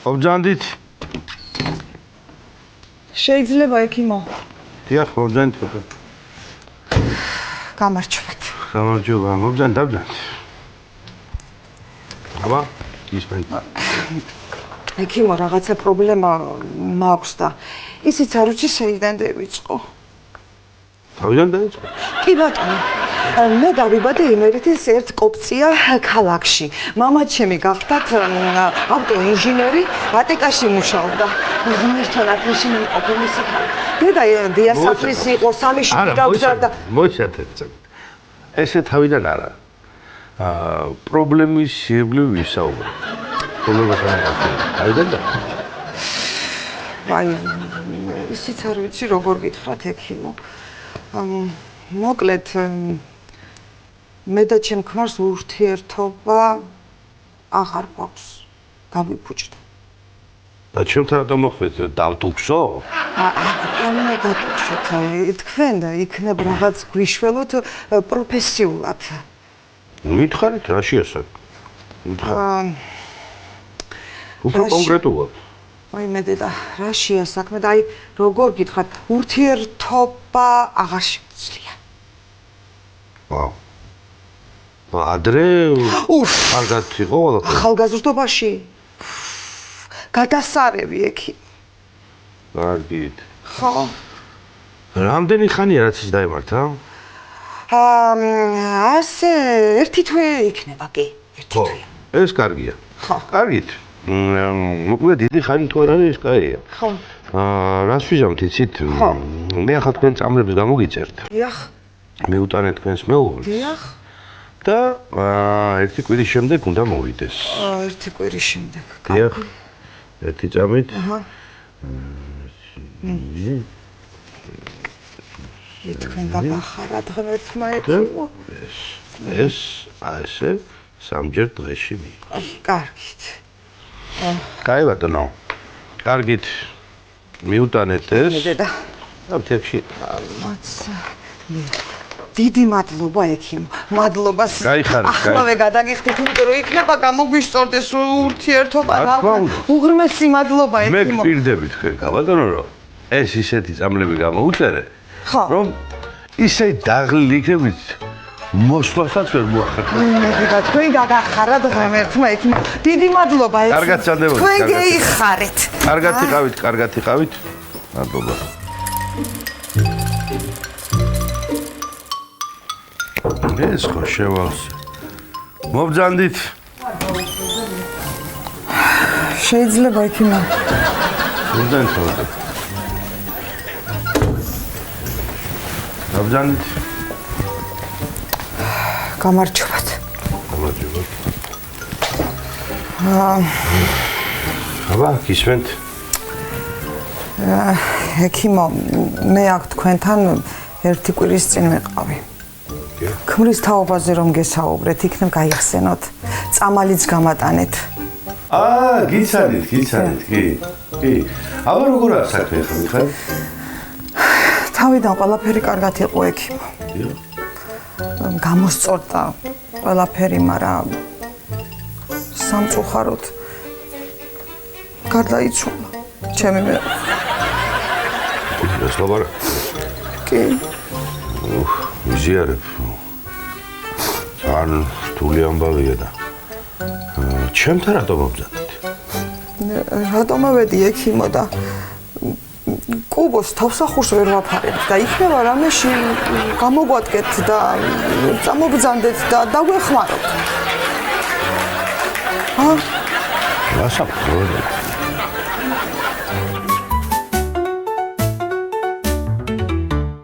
მობრძანდით. შეიძლება ექიმო. დიახ, მობრძანდით. გამარჯობათ. გამარჯობა, მობრძანდ დავძანთ. აბა, ისმენთ. ექიმო, რაღაცა პრობლემა მაქვს და ისიც არ ვიცი საიდან დავიწყო. თავიდან დაიწყო? კი ბატონო. მე დავიბადე იმერეთის ერთ კოპცია ქალაქში. მამაჩემი გახდათ ავტოინჟინერი, ატეკაში მუშაობდა. ღმერთთან ათლში მყოფილი სიტყვა. დედა დიასაფრის იყო, სამი შვილი დაგზარდა. მოიცადეთ. ესე თავიდან არა. პრობლემის ირგვლივ ვისაუბრეთ. პრობლემას არ აქვს. თავიდან და აი, ისიც არ ვიცი როგორ გითხრათ ექიმო. მოკლედ მე და ჩემ ქმარს ურთიერთობა აღარ გვაქვს. გავიფუჭდა. და ჩემთან რატომ მოხვედით? დავტუქსო? არ დატუქსოთ. თქვენ იქნებ რაღაც გვიშველოთ პროფესიულად. მითხარით, რა შეასაკ? უფრო კონკრეტულად. აი მე დედა, რა შეასაქმე და აი როგორ გითხრათ, ურთიერთობა აღარ შეუძლია. ვაუ. ადრე კარგად იყო ყველაფერი. ახალგაზრდობაში გადასარევი ექიმო. კარგით. ხო. რამდენი ხანია რაც ის დაემართა? ასე ერთი თვე იქნება კი, ერთი თვე. ეს კარგია. ხო. კარგით. მოკლედ დიდი ხანი თუ არ არის, ეს კაია. ხო. რას ვიზამთ იცით? მე ახლა თქვენ წამლებს გამოგიწერთ. დიახ. მეუტანე თქვენს მეუღლეს. დიახ. და ერთი კვირის შემდეგ უნდა მოვიდეს. ერთი კვირის შემდეგ. დიახ. ერთი წამით. აჰა. თქვენ გაგახარათ ღმერთმა ექიმო. ეს ასე სამჯერ დღეში მიიღო. კარგით. კაი ბატონო. კარგით. მიუტანეთ ეს. მე დედა. აფთიაქში. მაცა. დიდი მადლობა ექიმო. მადლობას. გაიხარეთ, ახლავე გადაგიხდით, იმიტომ რომ იქნება გამოგვისწორდეს ურთიერთობა. უღრმესი მადლობა მე ექიმო. გპირდებით თქვენ ბატონო რომ ეს ისეთი წამლები გამოუწერე. ხო. რომ ისე დაღლილი იქნებით მოსვლასაც ვერ მოახერხებთ. მე თქვენ გაგახარათ ღმერთმა ექიმო. დიდი მადლობა ექიმო. კარგად წამდებოდეთ. თქვენ გეიხარეთ. კარგად იყავით, კარგად იყავით. მადლობა. ეს ხო შევალსე. მობრძანდით. შეიძლება ექიმო. მობრძანდით. მობრძანდით. გამარჯობათ. გამარჯობა. აბა, გისმენთ? ექიმო, მე აქ თქვენთან ერთი კვირის წინ მეყავი. ქმრის თაობაზე რომ გესაუბრეთ, იქნებ გაიხსენოთ. წამალიც გამატანეთ. გიცანით, კი. კი. აბა როგორ არის საქმე ხა მიხარ? თავიდან ყველაფერი კარგად იყო ექიმო. გამოსწორდა ყველაფერი, მაგრამ სამწუხაროდ გარდაიცვალა ჩემი მე. ეს ლაბარა? კი. ვიზიარებ. ან რთული ამბავია და ჩემთან რატომ მობრძანდით? რატომ ავედი ექიმო და კუბოს თავსახურს ვერ ვაფარებთ და იქნება რამეში გამოგვადგეთ და წამობრძანდეთ და დაგვეხმაროთ. რასაკვირველია.